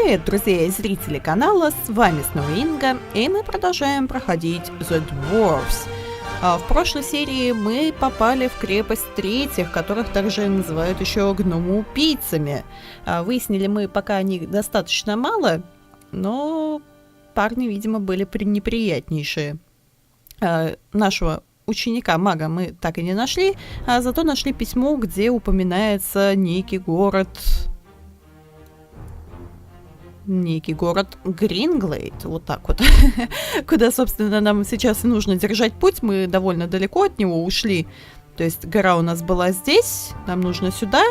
Привет, друзья и зрители канала, с вами снова Инга, и мы продолжаем проходить The Dwarves. В прошлой серии мы попали в крепость третьих, которых также называют еще гномоубийцами. Выяснили мы пока о них достаточно мало, но парни, видимо, были неприятнейшие. Нашего ученика-мага мы так и не нашли, а зато нашли письмо, где упоминается некий город Гринглейд, вот так вот, куда, собственно, нам сейчас и нужно держать путь. Мы довольно далеко от него ушли, то есть гора у нас была здесь, нам нужно сюда,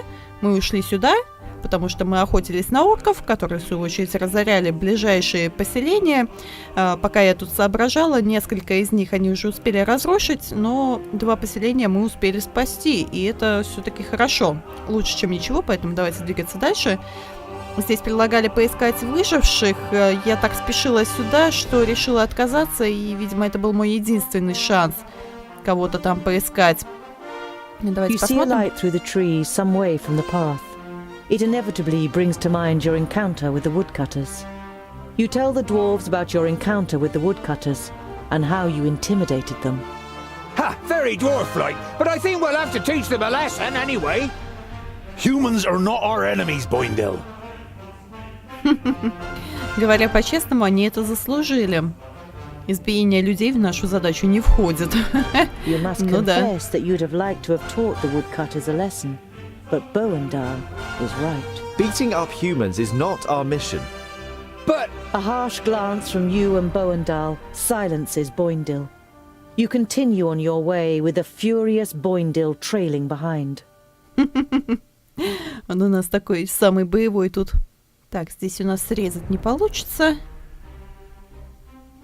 мы ушли сюда, потому что мы охотились на орков, которые, в свою очередь, разоряли ближайшие поселения. Пока я тут соображала, несколько из них они уже успели разрушить, но 2 поселения мы успели спасти, и это все-таки хорошо, лучше, чем ничего, поэтому давайте двигаться дальше. Здесь предлагали поискать выживших. Я так спешила сюда, что решила отказаться, и, видимо, это был мой единственный шанс кого-то там поискать. Давайте посмотрим. It inevitably brings to mind your encounter with the woodcutters. You tell the dwarves about your encounter with the woodcutters and how you intimidated them. Ha! Very dwarf-like, but I think we'll have to teach them a lesson anyway. Humans are not our enemies, Boindel. Говоря по-честному, они это заслужили. Избиение людей в нашу задачу не входит. You must confess that you'd have liked to have taught the woodcutters a lesson. But Boindel was right. Beating up humans is not our mission. But a harsh glance from you and Boindel silences Boindel. You continue on your way with a furious Boindel trailing behind. Он у нас такой самый боевой тут. Так, здесь у нас срезать не получится.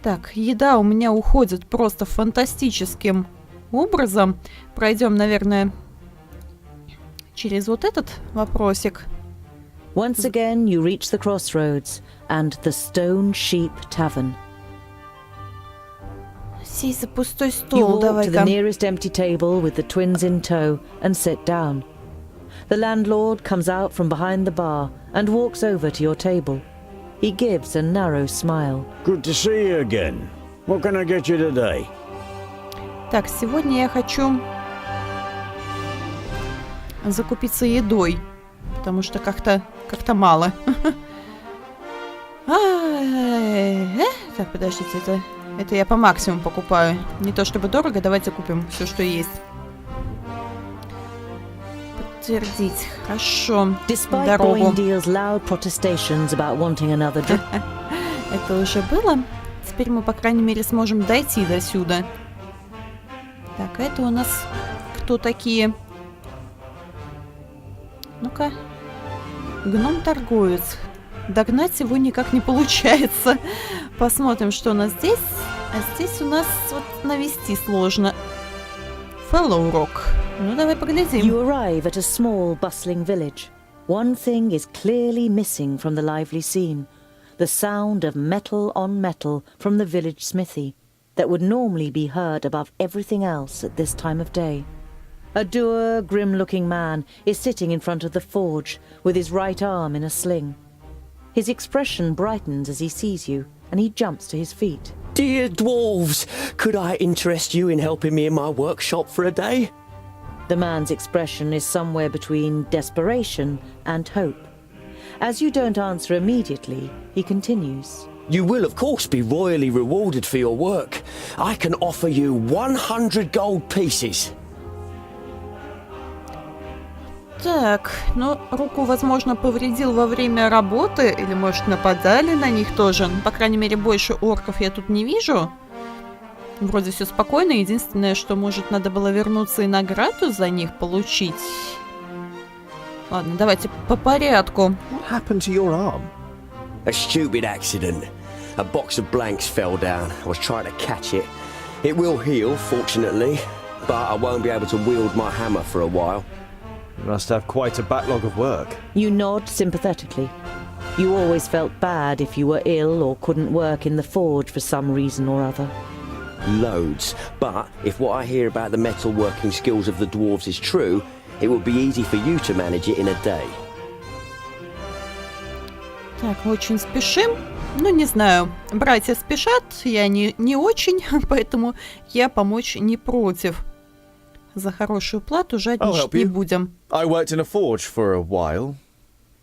Так, еда у меня уходит просто фантастическим образом. Пройдем, наверное, через вот этот вопросик. Once again you reach the crossroads and the Stone Sheep Tavern. Сей за пустой You стол, walk to the давай-ка. nearest empty table with the twins in tow and sit down. The landlord comes out from behind the bar and walks over to your table. He gives a narrow smile. Good to see you again. What can I get you today? Так, сегодня я хочу закупиться едой, потому что как-то мало. Так, подождите, это я по максимуму покупаю. Не то чтобы дорого, давайте купим все, что есть. Подтвердить, хорошо. Despite Boindel's loud protestations about wanting another drink. Это уже было. Теперь мы, по крайней мере, сможем дойти до сюда. Так, это у нас кто такие? Ну-ка. Гном-торговец. Догнать его никак не получается. Посмотрим, что у нас здесь. А здесь у нас вот навести сложно. Fellow Rock. Ну, давай поглядим. You arrive at a small, bustling village. One thing is clearly missing from the lively scene. The sound of metal on metal from the village smithy that would normally be heard above everything else at this time of day. A dour, grim-looking man is sitting in front of the forge with his right arm in a sling. His expression brightens as he sees you, and he jumps to his feet. Dear dwarves, could I interest you in helping me in my workshop for a day? The man's expression is somewhere between desperation and hope. As you don't answer immediately, he continues. You will, of course, be royally rewarded for your work. I can offer you 100 gold pieces. Так, ну, руку, возможно, повредил во время работы, или, может, нападали на них тоже. Ну, по крайней мере, больше орков я тут не вижу. Вроде все спокойно. Единственное, что, может, надо было вернуться и награду за них получить. Ладно, давайте по порядку. What happened to your arm? A stupid accident. A box of blanks fell down. I was trying to catch it. It will heal, fortunately, but I won't be able to wield my hammer for a while. You must have quite a backlog of work. You nod sympathetically. You always felt bad if you were ill or couldn't work in the forge for some reason or other. Loads. But if what I hear about the metalworking skills of the dwarves is true, it will be easy for you to manage it in a day. Так, мы очень спешим. Ну, не знаю, братья спешат, я не очень, поэтому я помочь не против. За хорошую плату жадничать не будем. I worked in a forge for a while.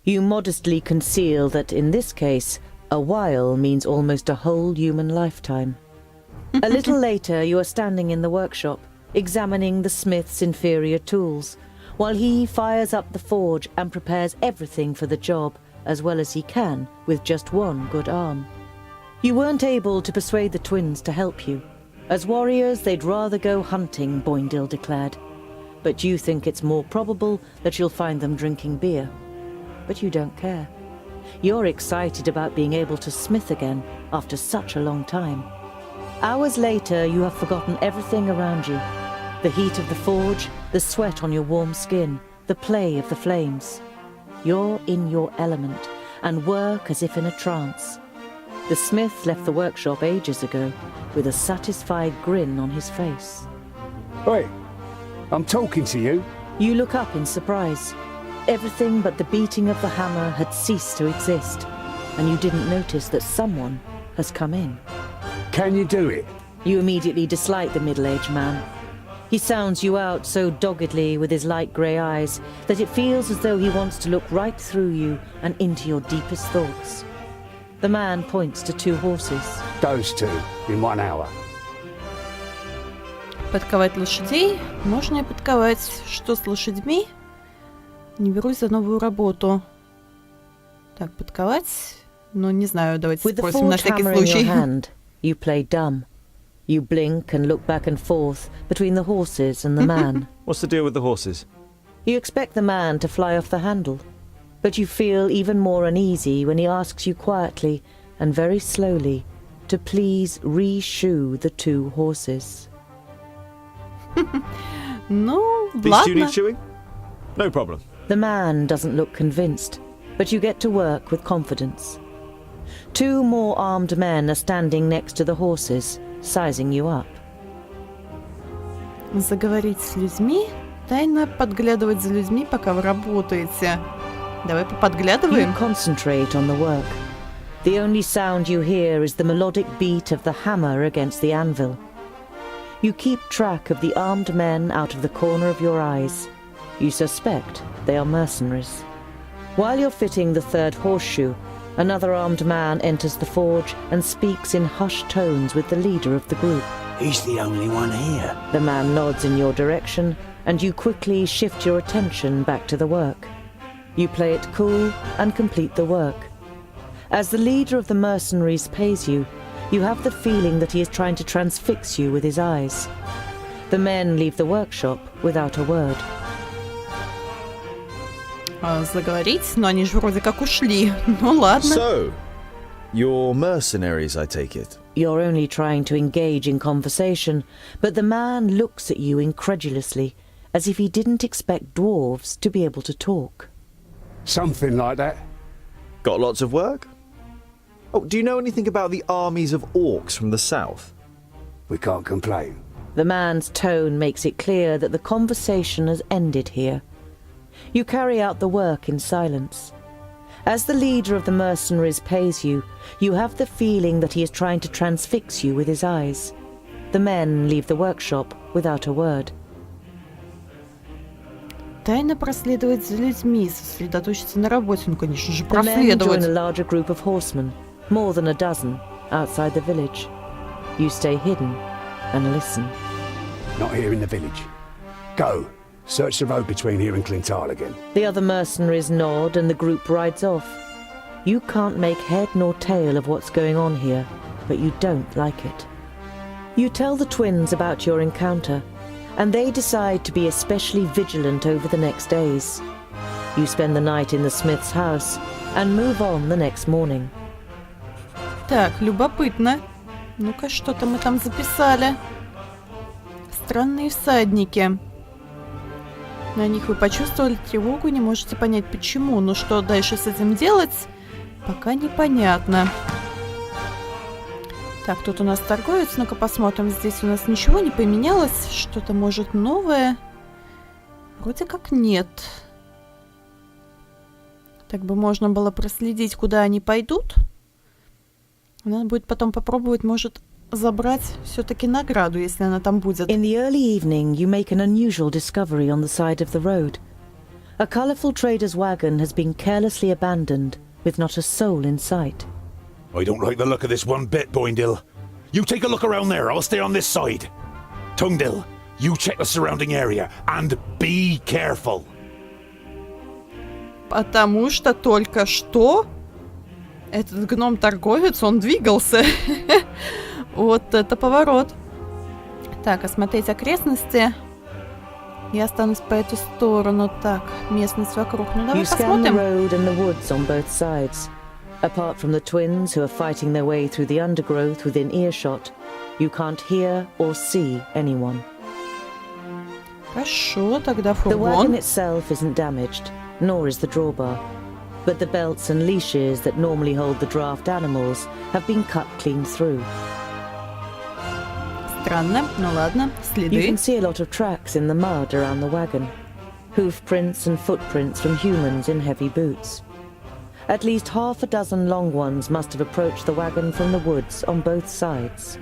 You modestly conceal that in this case, a while means almost a whole human lifetime. A little later, you are standing in the workshop, examining the smith's inferior tools, while he fires up the forge and prepares everything for the job, as well as he can, with just one good arm. You weren't able to persuade the twins to help you. As warriors, they'd rather go hunting, Boindil declared. But you think it's more probable that you'll find them drinking beer. But you don't care. You're excited about being able to smith again after such a long time. Hours later, you have forgotten everything around you. The heat of the forge, the sweat on your warm skin, the play of the flames. You're in your element and work as if in a trance. The smith left the workshop ages ago with a satisfied grin on his face. Oi, I'm talking to you. You look up in surprise. Everything but the beating of the hammer had ceased to exist, and you didn't notice that someone has come in. Can you do it? You immediately dislike the middle-aged man. He sounds you out so doggedly with his light grey eyes that it feels as though he wants to look right through you and into your deepest thoughts. The man points to 2 horses. Those 2 in 1 hour. Подковать лошадей? Можно и подковать. Что с лошадьми? Не берусь за новую работу. Так, подковать? Ну, не знаю, давайте With the спросим на forge всякий hammer in your случай. hand, you play dumb. You blink and look back and forth between the horses and the man. What's the deal with the horses? You expect the man to fly off the handle, but you feel even more uneasy when he asks you quietly and very slowly to please re-shoe the 2 horses. Ну, These 2 ладно. need shoeing? No problem. The man doesn't look convinced, but you get to work with confidence. 2 more armed men are standing next to the horses, sizing you up. Заговорить с людьми, тайно подглядывать за людьми, пока вы работаете. Давай You поподглядываем. concentrate on the work. The only sound you hear is the melodic beat of the hammer against the anvil. You keep track of the armed men out of the corner of your eyes. You suspect they are mercenaries. While you're fitting the 3rd horseshoe, another armed man enters the forge and speaks in hushed tones with the leader of the group. He's the only one here. The man nods in your direction, and you quickly shift your attention back to the work. You play it cool and complete the work. As the leader of the mercenaries pays you, you have the feeling that he is trying to transfix you with his eyes. The men leave the workshop without a word. Заговорить? Но они же вроде как ушли. Ну ладно. So, you're mercenaries, I take it. You're only trying to engage in conversation, but the man looks at you incredulously, as if he didn't expect dwarves to be able to talk. Something like that. Got lots of work? Oh, do you know anything about the armies of orcs from the south? We can't complain. The man's tone makes it clear that the conversation has ended here. You carry out the work in silence. As the leader of the mercenaries pays you, you have the feeling that he is trying to transfix you with his eyes. The men leave the workshop without a word. Тайно проследовать за людьми, сосредоточиться на работе. Ну, конечно же, The men join a проследовать. larger group of horsemen, more than a dozen, outside the village. You stay hidden and listen. Not here in the village. Go. Search the road between here and Clintal again. The other mercenaries nod and the group rides off. You can't make head nor tail of what's going on here, but you don't like it. You tell the twins about your encounter, and they decide to be especially vigilant over the next days. You spend the night in the smith's house and move on the next morning. Так, любопытно. Ну-ка, что-то мы там записали. Странные всадники. На них вы почувствовали тревогу, не можете понять почему. Но что дальше с этим делать, пока непонятно. Так, тут у нас торговец. Ну-ка посмотрим. Здесь у нас ничего не поменялось. Что-то может новое. Вроде как нет. Так бы можно было проследить, куда они пойдут. Надо будет потом попробовать, может, забрать все-таки награду, если она там будет. In the early evening, you make an unusual discovery on the side of the road. A colourful trader's wagon has been carelessly abandoned, with not a soul in sight. I don't like the look of this one bit, Boindle. You take a look around there, I'll stay on this side. Tungdil, you check the surrounding area, and be careful. Потому что только что этот гном-торговец, он двигался. Вот это поворот. Так, осмотреть окрестности. Я останусь по эту сторону. Так, местность вокруг. Ну, давай You scan the посмотрим. road and the woods on both sides. Apart from the twins who are fighting their way through the undergrowth within earshot, you can't hear or see anyone. Хорошо, тогда The wagon фургон. itself isn't damaged, nor is the drawbar. But the belts and leashes that normally hold the draft animals have been cut clean through. Странно, ну ладно, You следы. can see a lot of tracks in the mud around the wagon. Hoof prints and footprints from humans in heavy boots. At least half a dozen long ones must have approached the wagon from the woods on both sides.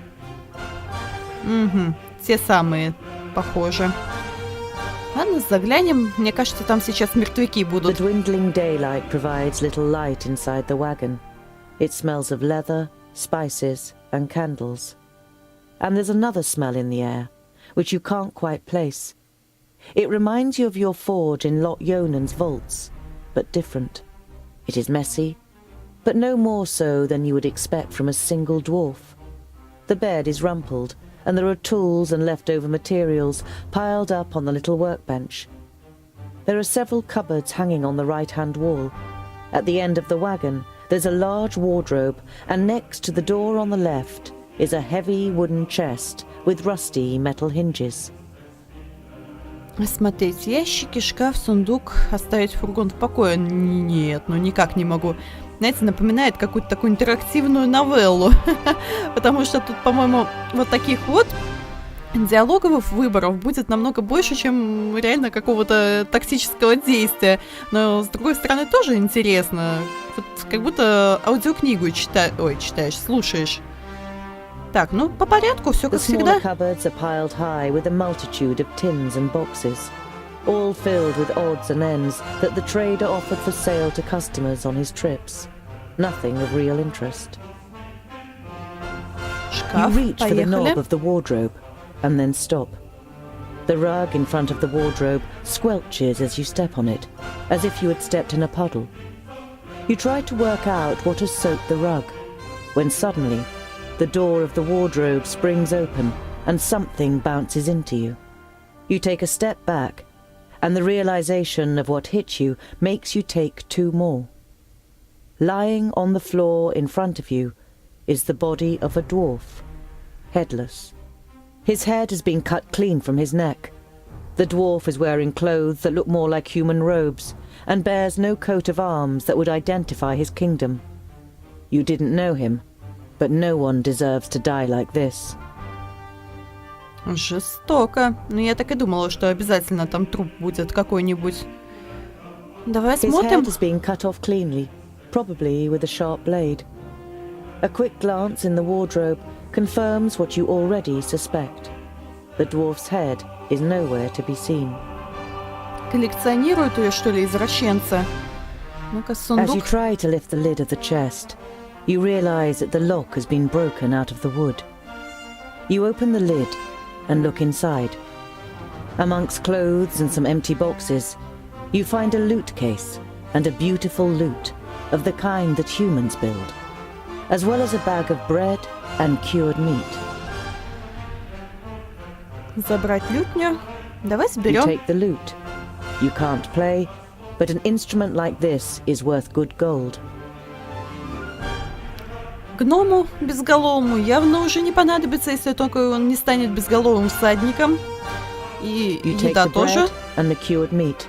Угу, те самые, похоже. Ладно, заглянем. Мне кажется, там сейчас мертвяки The будут. dwindling daylight provides little light inside the wagon. It smells of leather, spices, and candles. And there's another smell in the air, which you can't quite place. It reminds you of your forge in Lot Yonan's vaults, but different. It is messy, but no more so than you would expect from a single dwarf. The bed is rumpled, and there are tools and leftover materials piled up on the little workbench. There are several cupboards hanging on the right-hand wall. At the end of the wagon, there's a large wardrobe, and next to the door on the left is a heavy wooden chest with rusty metal hinges. Смотреть ящики, шкаф, сундук, оставить фургон в покое. Нет, ну никак не могу. Знаете, напоминает какую-то такую интерактивную новеллу. Потому что тут, по-моему, вот таких вот диалоговых выборов будет намного больше, чем реально какого-то тактического действия. Но, с другой стороны, тоже интересно. Вот как будто аудиокнигу читаешь, слушаешь. Так, ну, по порядку, все The как smaller всегда. cupboards are piled high with a multitude of tins and boxes, all filled with odds and ends that the trader offered for sale to customers on his trips. Nothing of real interest. You Шкаф, reach for the knob поехали. of the wardrobe and then stop. The rug in front of the wardrobe squelches as you step on it, as if you had stepped in a puddle. You try to work out what has soaked the rug, when suddenly the door of the wardrobe springs open and something bounces into you. You take a step back, and the realization of what hit you makes you take two more. Lying on the floor in front of you is the body of a dwarf, headless. His head has been cut clean from his neck. The dwarf is wearing clothes that look more like human robes and bears no coat of arms that would identify his kingdom. You didn't know him, but no one deserves to die like this. Жестоко. Ну, я так и думала, что обязательно там труп будет какой-нибудь. Давай His смотрим. head has been cut off cleanly, probably with a sharp blade. A quick glance in the wardrobe confirms what you already suspect. The dwarf's head is nowhere to be seen. Коллекционируют ее, что ли, извращенца? Ну-ка, As you сундук. try to lift the lid of the chest, you realize that the lock has been broken out of the wood. You open the lid and look inside. Amongst clothes and some empty boxes, you find a loot case and a beautiful loot of the kind that humans build, as well as a bag of bread and cured meat. Забрать лютню. Давай You сберем. take the loot. You can't play, but an instrument like this is worth good gold. Гному безголовому явно уже не понадобится, если только он не станет безголовым всадником. И You take еда the тоже. bread and the cured meat.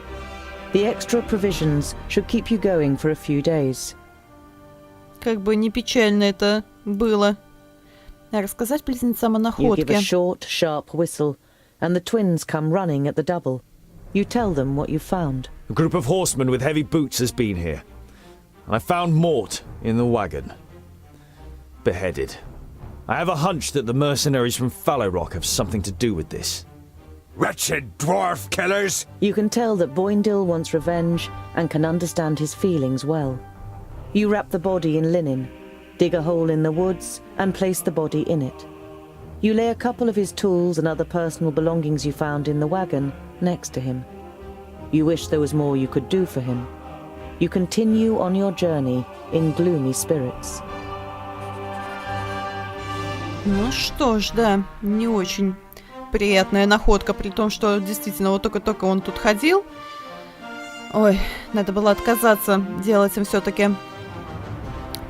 The extra provisions should keep you going for a few days. Как бы не печально это было. Рассказать близнецам о You give a находке. short, sharp whistle, and the twins come running at the double. You tell them what you found. A group of horsemen with heavy boots has been here. and I found Mort in the wagon. Beheaded. I have a hunch that the mercenaries from Fallow Rock have something to do with this. Wretched dwarf killers! You can tell that Boindil wants revenge and can understand his feelings well. You wrap the body in linen, dig a hole in the woods, and place the body in it. You lay a couple of his tools and other personal belongings you found in the wagon next to him. You wish there was more you could do for him. You continue on your journey in gloomy spirits. Ну что ж, да, не очень приятная находка, при том, что действительно вот только-только он тут ходил. Ой, надо было отказаться, делать им все-таки,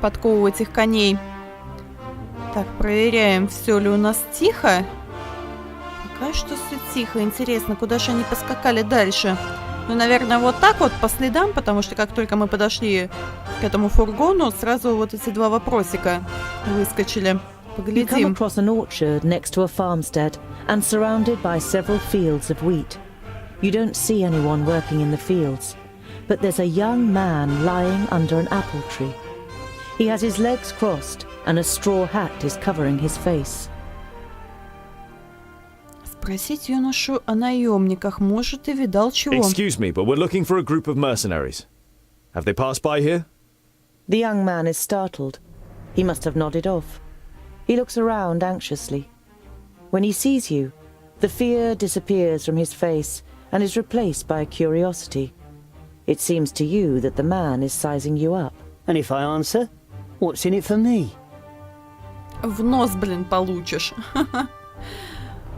подковывать их коней. Так, проверяем, все ли у нас тихо. Пока что все тихо. Интересно, куда же они поскакали дальше? Ну, наверное, вот так вот, по следам, потому что как только мы подошли к этому фургону, сразу вот эти два вопросика выскочили. You come Поглядим. across an orchard next to a farmstead and surrounded by several fields of wheat. You don't see anyone working in the fields, but there's a young man lying under an apple tree. He has his legs crossed and a straw hat is covering his face. Спросить юношу о наемниках, может, и видал чего. Excuse me, but we're looking for a group of mercenaries. Have they passed by here? The young man is startled. He must have nodded off. He looks around anxiously. When he sees you, the fear disappears from his face and is replaced by curiosity. It seems to you that the man is sizing you up. And if I answer, what's in it for me? В нос, блин, получишь.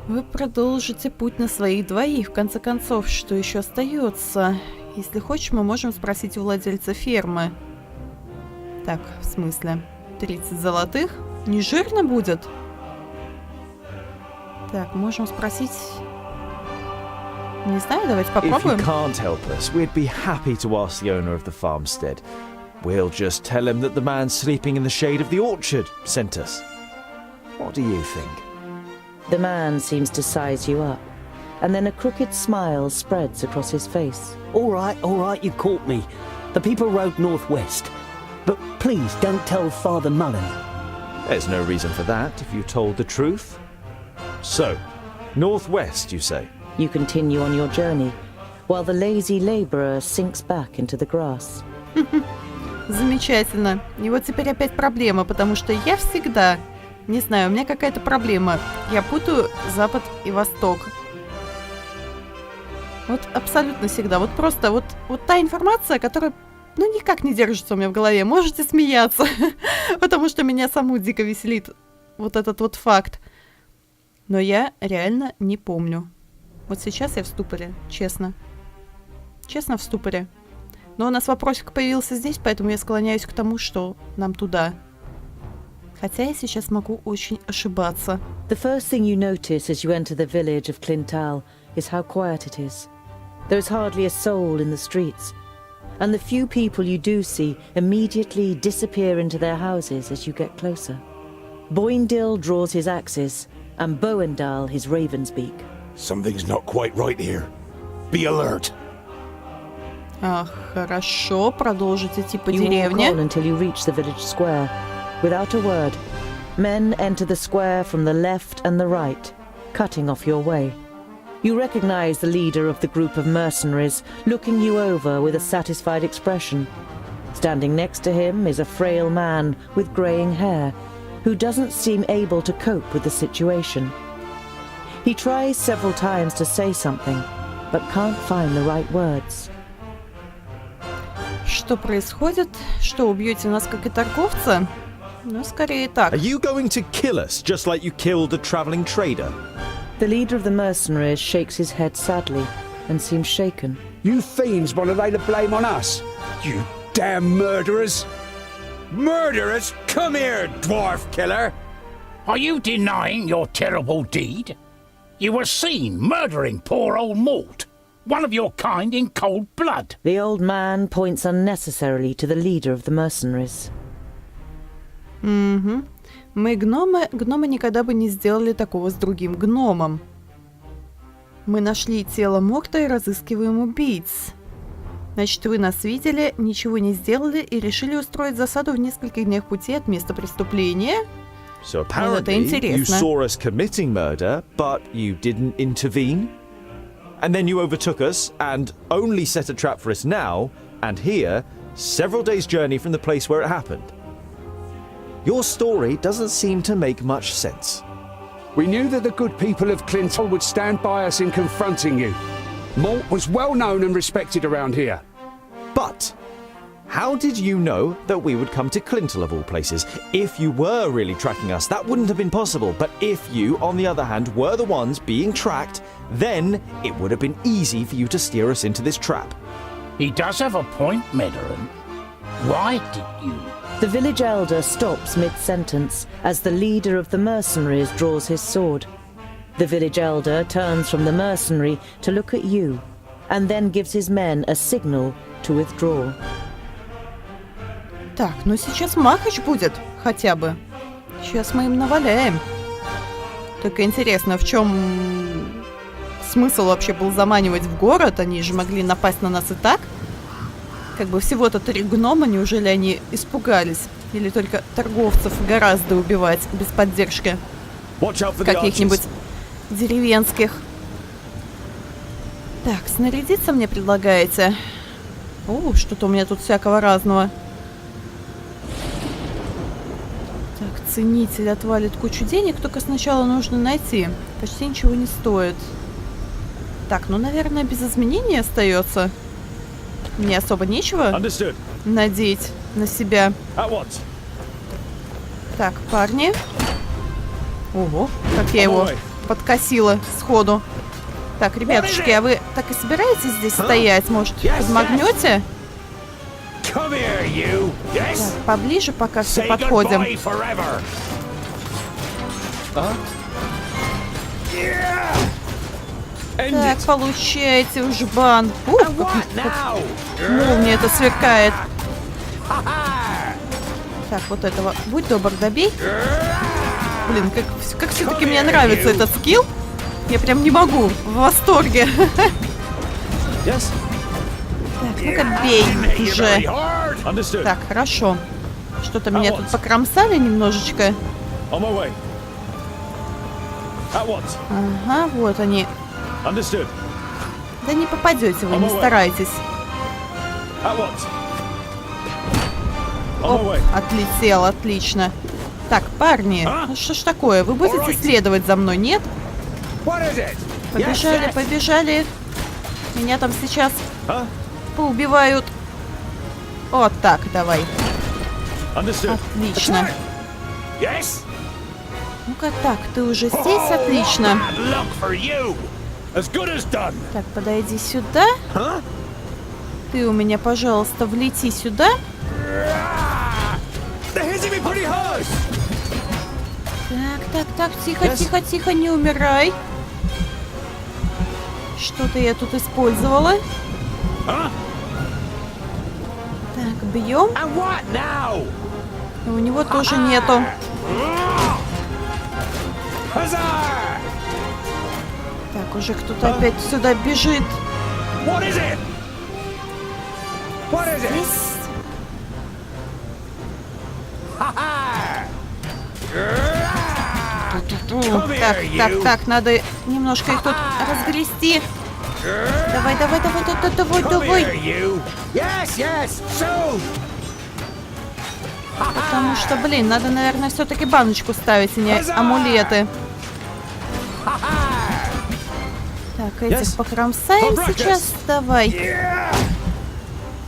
Вы продолжите путь на своих двоих. В конце концов, что еще остается? Если хочешь, мы можем спросить у владельца фермы. Так, в смысле? 30 золотых? Не жирно будет? Так, можем спросить... Не знаю, давайте If you попробуем. can't help us, we'd be happy to ask the owner of the farmstead. We'll just tell him that the man sleeping in the shade of the orchard sent us. What do you think? The man seems to size you up, and then a crooked smile spreads across his face. All right, you caught me. The people rode northwest. But please don't tell Father Mullen. There's no reason for that if you told the truth. So, northwest, you say? You continue on your journey, while the lazy laborer sinks back into the grass. Замечательно. И вот теперь опять проблема, потому что я всегда... Не знаю, у меня какая-то проблема. Я путаю Запад и Восток. Вот абсолютно всегда. Вот просто вот та информация, которая, ну, никак не держится у меня в голове. Можете смеяться, потому что меня саму дико веселит вот этот вот факт. Но я реально не помню. Вот сейчас я в ступоре, честно. Честно, в ступоре. Но у нас вопросик появился здесь, поэтому я склоняюсь к тому, что нам туда. Хотя я сейчас могу очень ошибаться. The first thing you notice as you enter the village of Clintal is how quiet it is. There is hardly a soul in the streets, and the few people you do see immediately disappear into their houses as you get closer. Boindil draws his axes, and Boendal his raven's beak. Something's not quite right here. Be alert. Хорошо, продолжить идти по You walk деревне. on until you reach the village square. Without a word, men enter the square from the left and the right, cutting off your way. You recognize the leader of the group of mercenaries, looking you over with a satisfied expression. Standing next to him is a frail man with greying hair, who doesn't seem able to cope with the situation. He tries several times to say something, but can't find the right words. Что происходит? Что, убьете нас, как и торговца? Ну, скорее так. Are you going to kill us just like you killed a travelling trader? The leader of the mercenaries shakes his head sadly and seems shaken. You fiends want to lay the blame on us? You damn murderers! Murderers! Come here, dwarf killer! Are you denying your terrible deed? You were seen murdering poor old Mort, one of your kind in cold blood. The old man points unnecessarily to the leader of the mercenaries. Угу. Мы гномы никогда бы не сделали такого с другим гномом. Мы нашли тело Морта и разыскиваем убийц. Значит, вы нас видели, ничего не сделали и решили устроить засаду в нескольких днях пути от места преступления. So это apparently you интересно. saw us committing murder, but you didn't intervene? And then you overtook us and only set a trap for us now, and here, several days' journey from the place where it happened. Your story doesn't seem to make much sense. We knew that the good people of Clinton would stand by us in confronting you. Malt was well known and respected around here. But how did you know that we would come to Clinton of all places? If you were really tracking us, that wouldn't have been possible. But if you, on the other hand, were the ones being tracked, then it would have been easy for you to steer us into this trap. He does have a point, Medarin. Why did you? The village elder stops mid-sentence as the leader of the mercenaries draws his sword. The village elder turns from the mercenary to look at you, and then gives his men a signal to withdraw. Так, ну сейчас махач будет, хотя бы. Сейчас мы им наваляем. Только интересно, в чем смысл вообще был заманивать в город? Они же могли напасть на нас и так. Как бы всего-то 3 гнома, неужели они испугались? Или только торговцев гораздо убивать без поддержки каких-нибудь деревенских? Так, снарядиться мне предлагаете? О, что-то у меня тут всякого разного. Так, ценитель отвалит кучу денег, только сначала нужно найти. Почти ничего не стоит. Так, ну, наверное, без изменений остается. Мне особо нечего надеть на себя. Так, парни. Ого, как я его подкосила сходу. Так, ребятушки, а вы так и собираетесь здесь стоять? Может, подмагнете? Так, поближе пока все подходим. Так, получайте уж бан. Ух, как молния это сверкает. Так, вот этого. Будь добр, добей. Блин, как все-таки мне нравится этот скилл. Я прям не могу. В восторге. Так, ну-ка бей уже. Так, хорошо. Что-то меня тут покромсали немножечко. Ага, вот они. Да не попадете вы, не старайтесь. Оп, отлетел, отлично. Так, парни, ну что ж такое? Вы будете следовать за мной, нет? Побежали, побежали. Меня там сейчас поубивают. Вот так, давай. Отлично. Ну-ка так, ты уже здесь? Отлично. Так, подойди сюда. Ты у меня, пожалуйста, влети сюда. Так, тихо, тихо, не умирай. Что-то я тут использовала. Так, бьем. У него тоже нету. Так, уже кто-то опять сюда бежит. Здесь. Так, надо немножко их тут разгрести. Давай. Потому что, блин, надо, наверное, все-таки баночку ставить, а не амулеты. Так, этих покромсаем сейчас. Давай.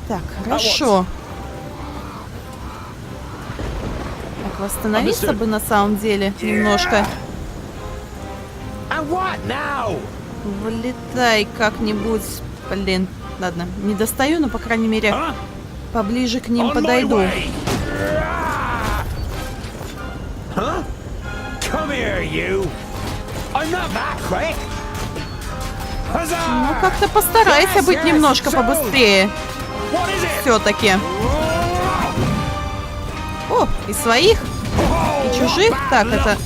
Так, хорошо. Так, восстановиться бы на самом деле немножко. Вылетай как-нибудь. Блин, ладно, не достаю, но, по крайней мере, поближе к ним подойду. Ну, как-то постарайся быть немножко побыстрее. Все-таки. О, и своих, и чужих. Так, это...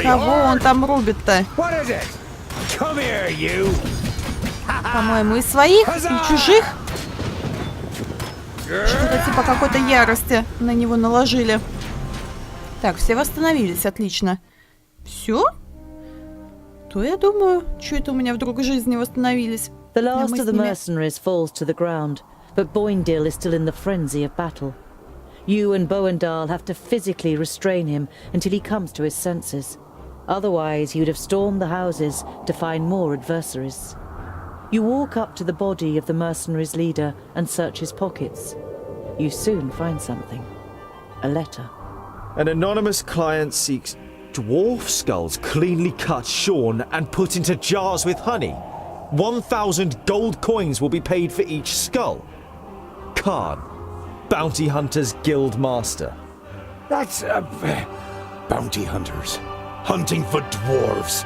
Кого он там рубит-то? По-моему, и своих, и чужих. Что-то типа какой-то ярости на него наложили. Так, все восстановились, отлично. Все? То я думаю, что это у меня вдруг в жизни восстановились. The last of the mercenaries falls to the ground, but Boindil is still in the frenzy of battle. You and Boendal have to physically restrain him until he comes to his senses. Otherwise, he would have stormed the houses to find more adversaries. You walk up to the body of the mercenaries' leader and search his pockets. You soon find something. A letter. An anonymous client seeks dwarf skulls cleanly cut, shorn, and put into jars with honey. 1,000 gold coins will be paid for each skull. Khan, Bounty Hunters Guild Master. That's bounty hunters hunting for dwarves.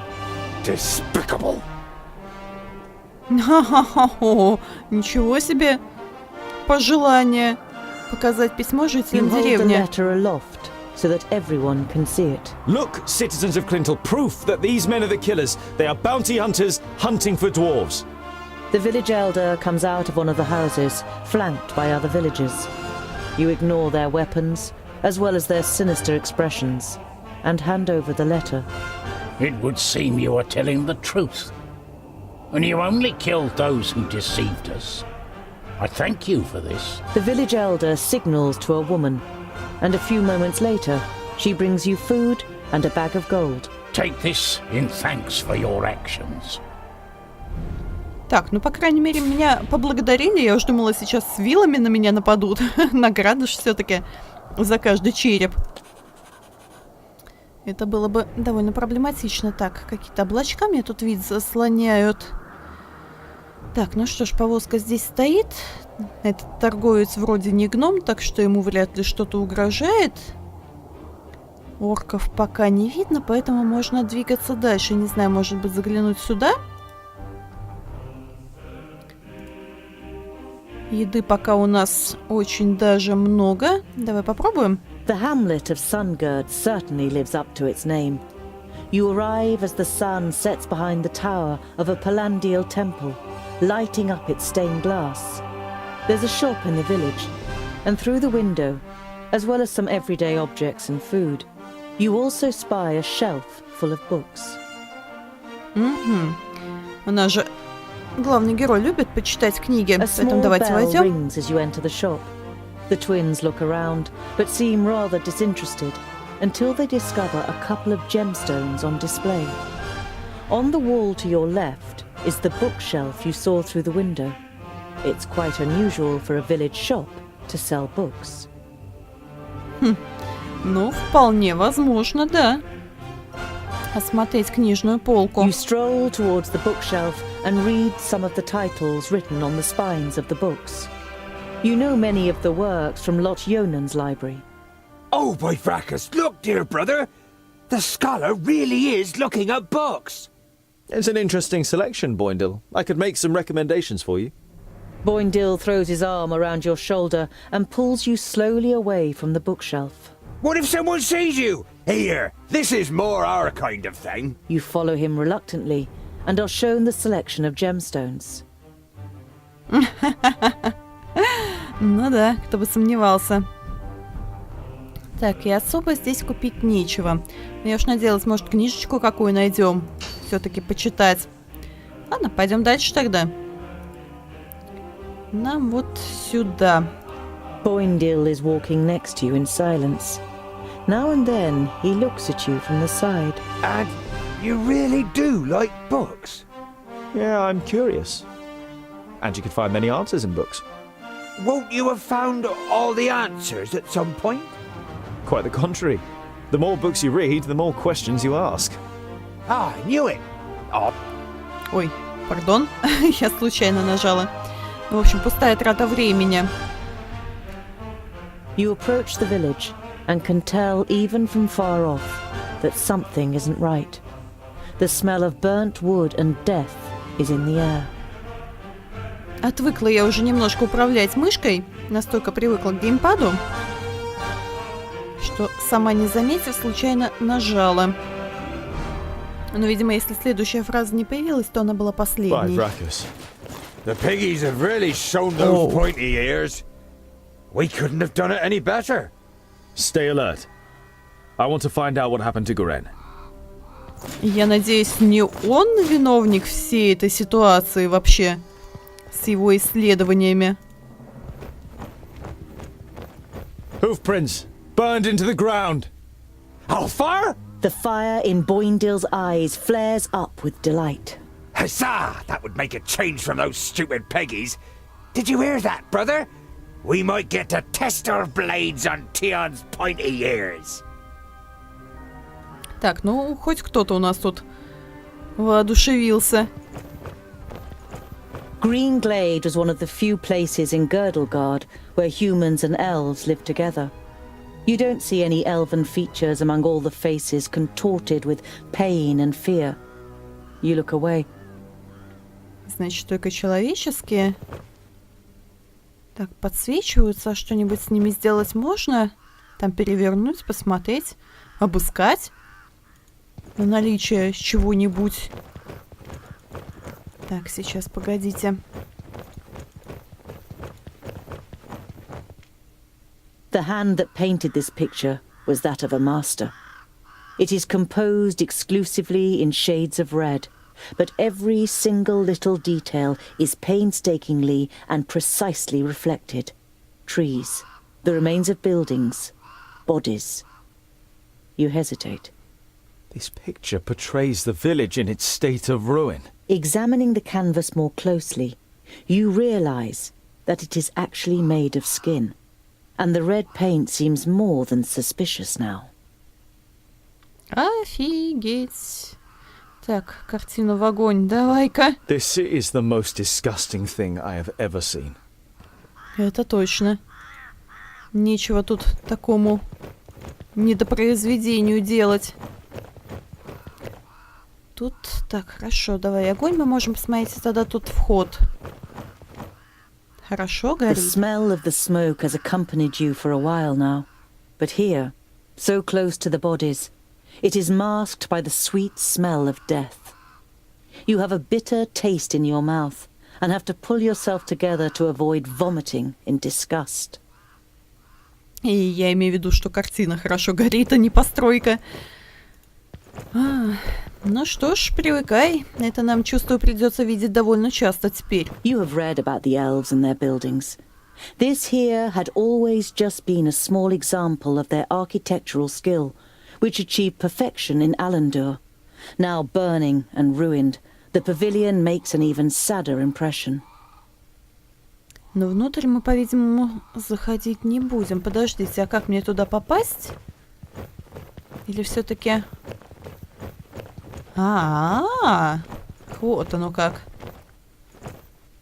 Despicable. Ха-ха-ха, ничего себе пожелание показать письмо жителям You hold the деревни. letter aloft so that everyone can see it. Look, citizens of Clintel, proof that these men are the killers. They are bounty hunters hunting for dwarves. The village elder comes out of one of the houses, flanked by other villagers. You ignore their weapons, as well as their sinister expressions, and hand over the letter. It would seem you are telling the truth. And you only killed those who deceived us. I thank you for this. The village elder signals to a woman, and a few moments later, she brings you food and a bag of gold. Take this in thanks for your actions. Так, ну, по крайней мере, меня поблагодарили. Я уже думала, сейчас с вилами на меня нападут. Награда ж все-таки за каждый череп. Это было бы довольно проблематично. Так, какие-то облачка мне тут вид заслоняют. Так, ну что ж, повозка здесь стоит. Этот торговец вроде не гном, так что ему вряд ли что-то угрожает. Орков пока не видно, поэтому можно двигаться дальше. Не знаю, может быть, заглянуть сюда? Еды пока у нас очень даже много. Давай попробуем. The hamlet of Sungird certainly lives up to its name. You arrive as the sun sets behind the tower of a Palandial temple, lighting up its stained glass. There's a shop in the village, and through the window, as well as some everyday objects and food, you also spy a shelf full of books. У нас же главный герой любит почитать книги, A поэтому small давайте bell войдем. rings as you enter the shop. The twins look around, but seem rather disinterested, until they discover a couple of gemstones on display. On the wall to your left is the bookshelf you saw through the window. It's quite unusual for a village shop to sell books. Ну, вполне возможно, да. Осмотреть книжную полку. You stroll towards the bookshelf and read some of the titles written on the spines of the books. You know many of the works from Lot Yonan's library. Oh, by fracas, look, dear brother! The scholar really is looking at books! It's an interesting selection, Boindil. I could make some recommendations for you. Boindil throws his arm around your shoulder and pulls you slowly away from the bookshelf. What if someone sees you? Here, this is more our kind of thing. You follow him reluctantly and are shown the selection of gemstones. Ну да, кто бы сомневался. Так, и особо здесь купить нечего. Я уж надеялась, может, книжечку какую найдем. Все-таки почитать. Ладно, пойдем дальше тогда. Нам вот сюда. Boindil is walking next to you in silence. Now and then he looks at you from the side. And you really do like books? Yeah, I'm curious. And you could find many answers in books. Won't you have found all the answers at some point? Quite the contrary. The more books you read, the more questions you ask. Ah, I knew it. Oh. Ой, пардон, я случайно нажала. В общем, пустая трата времени. You approach the village and can tell even from far off that something isn't right. The smell of burnt wood and death is in the air. Отвыкла я уже немножко управлять мышкой, настолько привыкла к геймпаду, что сама не заметив, случайно нажала. Но, видимо, если следующая фраза не появилась, то она была By последней. Vracus. The piggies have really shown those pointy ears. We couldn't have done it any better. Stay alert. I want to find out what happened to Goren. Я надеюсь, не он виновник всей этой ситуации вообще с его исследованиями. Hoofprints burned into the ground. Alfar? The fire in Boindill's eyes flares up with delight. Huzzah! That would make a change from those stupid piggies. Did you hear that, brother? We might get to test our blades on Tion's pointy ears. Так, ну, хоть кто-то у нас тут воодушевился. Green Glade was one of the few places in Girdlegard where humans and elves live together. You don't see any elven features among all the faces contorted with pain and fear. You look away. Значит, только человеческие. Так, подсвечиваются. А что-нибудь с ними сделать можно? Там перевернуть, посмотреть, обыскать на наличие чего-нибудь. Так, сейчас, погодите. The hand that painted this picture was that of a master. It is composed exclusively in shades of red, but every single little detail is painstakingly and precisely reflected. Trees, the remains of buildings, bodies. You hesitate. This picture portrays the village in its state of ruin. Examining the canvas more closely, you realize that it is actually made of skin, and the red paint seems more than suspicious now. Офигеть. Так, картину в огонь, давай-ка. This is the most disgusting thing I have ever seen. Это точно. Нечего тут такому недопроизведению делать. Тут, так, хорошо, давай огонь, мы можем посмотреть, тогда тут вход. Хорошо, горит. The smell of the smoke has accompanied you for a while now, but here, so close to the bodies, it is masked by the sweet smell of death. You have a bitter taste in your mouth and have to pull yourself together to avoid vomiting in disgust. И я имею в виду, что картина хорошо горит, а не постройка. Ну что ж, привыкай. Это нам, чувствую, придется видеть довольно часто теперь. You have read about the elves and their buildings. This here had always just been a small example of their architectural skill, which achieved perfection in Alandur. Now burning and ruined, the pavilion makes an even sadder impression. Но внутрь мы, по-видимому, заходить не будем. Подождите, а как мне туда попасть? Или все-таки... вот оно как.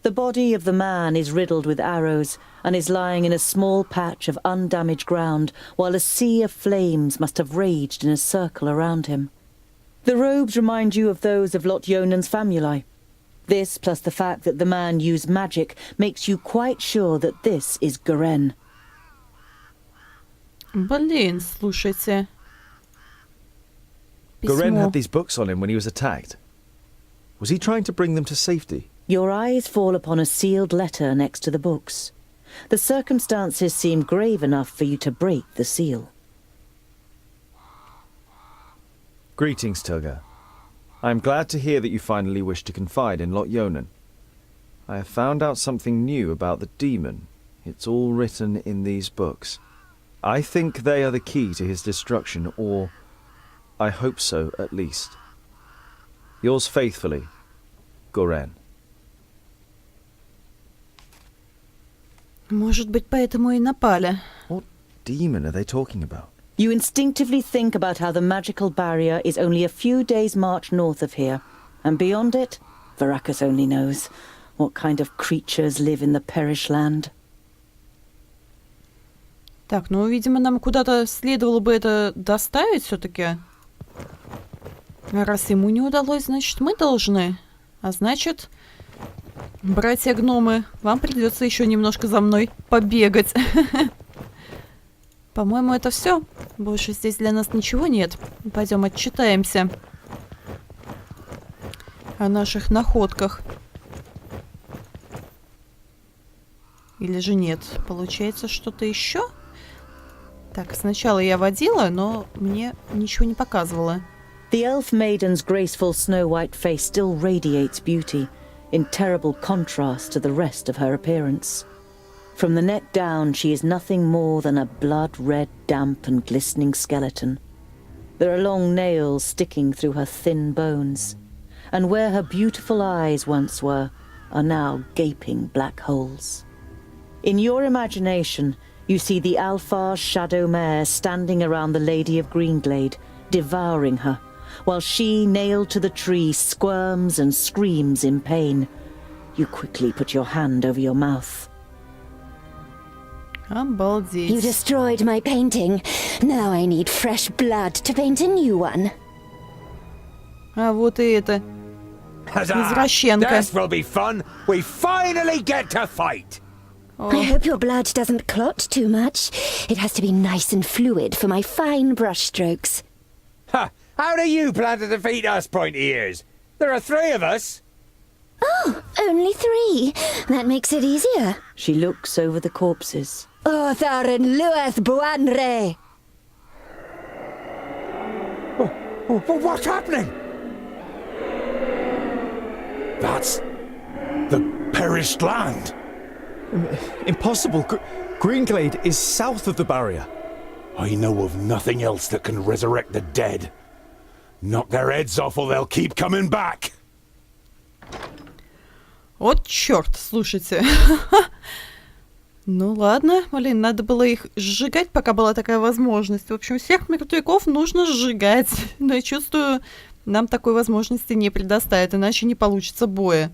The body of the man is riddled with arrows and is lying in a small patch of undamaged ground, while a sea of flames must have raged in a circle around him. The robes remind you of those of Lot-Yonan's famuli. This, plus the fact that the man used magic, makes you quite sure that this is Goren. Блин, слушайте. Goren had these books on him when he was attacked. Was he trying to bring them to safety? Your eyes fall upon a sealed letter next to the books. The circumstances seem grave enough for you to break the seal. Greetings, Turga. I am glad to hear that you finally wish to confide in Lot-Yonan. I have found out something new about the demon. It's all written in these books. I think they are the key to his destruction, or... I hope so, at least. Yours faithfully, Goren. Может быть, поэтому и напали. What demon are they talking about? You instinctively think about how the magical barrier is only a few days' march north of here, and beyond it, Varakas only knows what kind of creatures live in the Perish land. Так, ну, видимо, нам куда-то следовало бы это доставить все-таки. Раз ему не удалось, значит, мы должны. А значит, братья-гномы, вам придется еще немножко за мной побегать. По-моему, это все. Больше здесь для нас ничего нет. Пойдем отчитаемся о наших находках. Или же нет? Получается что-то еще? Так, сначала я водила, но мне ничего не показывало. The elf maiden's graceful snow-white face still radiates beauty, in terrible contrast to the rest of her appearance. From the neck down, she is nothing more than a blood-red, damp and glistening skeleton. There are long nails sticking through her thin bones, and where her beautiful eyes once were, are now gaping black holes. In your imagination, you see the Alfar's shadow mare standing around the Lady of Greenglade, devouring her, while she, nailed to the tree, squirms and screams in pain. You quickly put your hand over your mouth. Обалдеть. You destroyed my painting. Now I need fresh blood to paint a new one. А вот и это. Huzzah! Извращенка. This will be fun. We finally get to fight. I hope your blood doesn't clot too much. It has to be nice and fluid for my fine brushstrokes. Ha! How do you plan to defeat us, pointy ears? There are 3 of us. Oh, only 3. That makes it easier. She looks over the corpses. Othar and Lueth Buanre. What's happening? That's the perished land. Impossible. Greenglade is south of the barrier. I know of nothing else that can resurrect the dead. Knock their heads off or they'll keep coming back. Вот черт, слушайте. Ну ладно, блин, надо было их сжигать, пока была такая возможность. В общем, всех мертвяков нужно сжигать. Но я чувствую, нам такой возможности не предоставят, иначе не получится боя.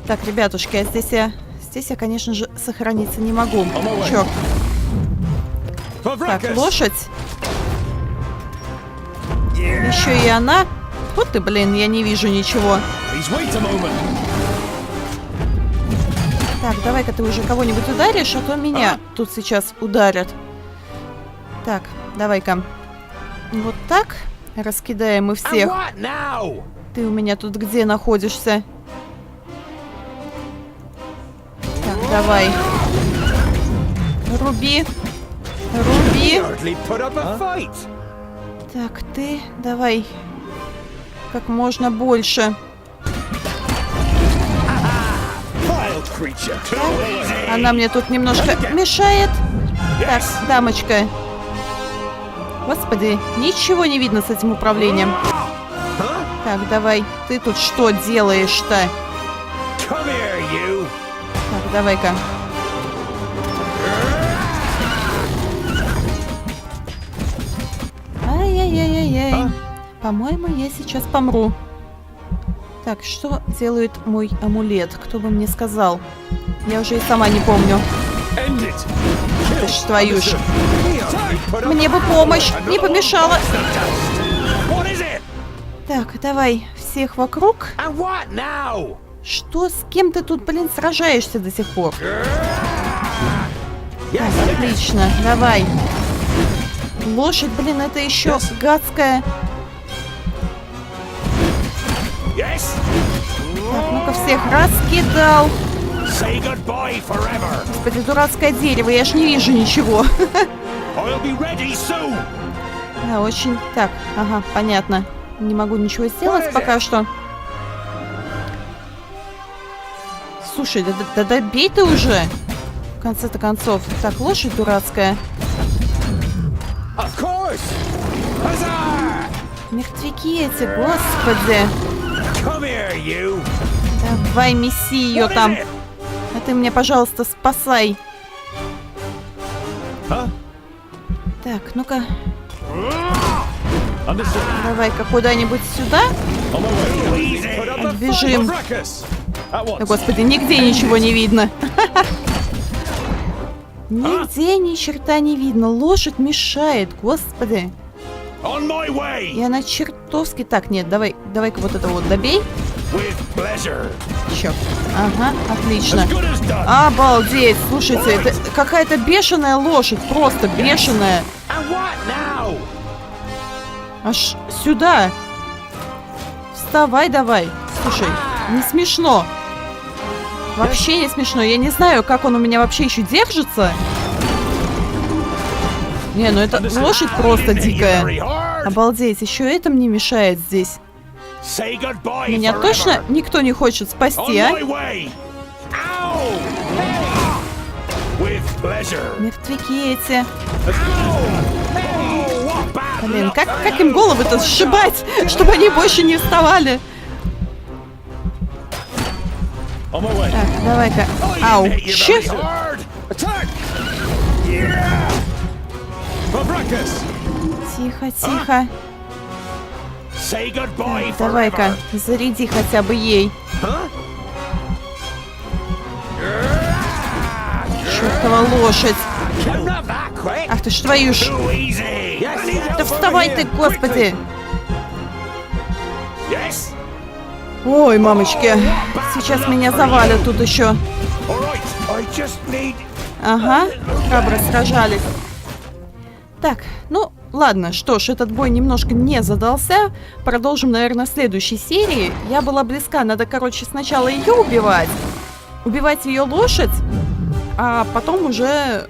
Так, ребятушки, а здесь я, конечно же, сохраниться не могу. Черт. Так, лошадь. Еще и она. Вот ты, блин, я не вижу ничего. Так, давай-ка ты уже кого-нибудь ударишь, а то меня тут сейчас ударят. Так, давай-ка. Вот так. Раскидаем мы всех. Ты у меня тут где находишься? Так, давай. Руби. Руби. Так, ты давай. Как можно больше. Так, она мне тут немножко мешает. Так, дамочка. Господи, ничего не видно с этим управлением. Так, давай. Ты тут что делаешь-то? Так, давай-ка. Ай-яй-яй-яй-яй. По-моему, я сейчас помру. Так, что делает мой амулет? Кто бы мне сказал? Я уже и сама не помню. Это ж твою ж. Мне бы помощь не помешала. Так, давай всех вокруг. Что, с кем ты тут, блин, сражаешься до сих пор? Так, отлично, давай. Лошадь, блин, это еще гадская. Так, ну-ка всех раскидал. Господи, дурацкое дерево, я ж не вижу ничего. Да, очень... Так, ага, понятно. Не могу ничего сделать пока что. Слушай, да добей ты уже. В конце-то концов. Так, лошадь дурацкая. Мертвяки эти, господи. Давай, меси ее там. А ты меня, пожалуйста, спасай. Так, ну-ка. Давай-ка куда-нибудь сюда. Отбежим. Да, господи, нигде ничего не видно. Нигде ни черта не видно. Лошадь мешает, господи. И она чертовски... Так, нет, давай-ка вот это вот добей. Черт. Ага, отлично. Обалдеть, слушайте, это какая-то бешеная лошадь, просто бешеная. Аж сюда. Вставай давай. Слушай, не смешно. Вообще не смешно. Я не знаю, как он у меня вообще еще держится. Не, ну это лошадь просто дикая. Обалдеть, еще это мне мешает здесь. Меня точно никто не хочет спасти, а? Мертвяки эти. Блин, как им головы-то сшибать, чтобы они больше не вставали? Так, давай-ка. Ау, щит. Тихо, тихо. Давай-ка, заряди хотя бы ей. Чёртова лошадь. Ах ты ж твою ж. Да вставай ты, господи. Ой, мамочки. Сейчас меня завалят тут еще. Ага, храбро сражались. Так, ну, ладно, что ж, этот бой немножко не задался. Продолжим, наверное, в следующей серии. Я была близка, надо, короче, сначала ее убивать. Убивать ее лошадь, а потом уже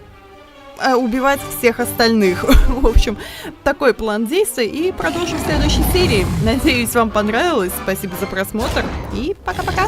убивать всех остальных. В общем, такой план действий. И продолжим в следующей серии. Надеюсь, вам понравилось. Спасибо за просмотр. И пока-пока.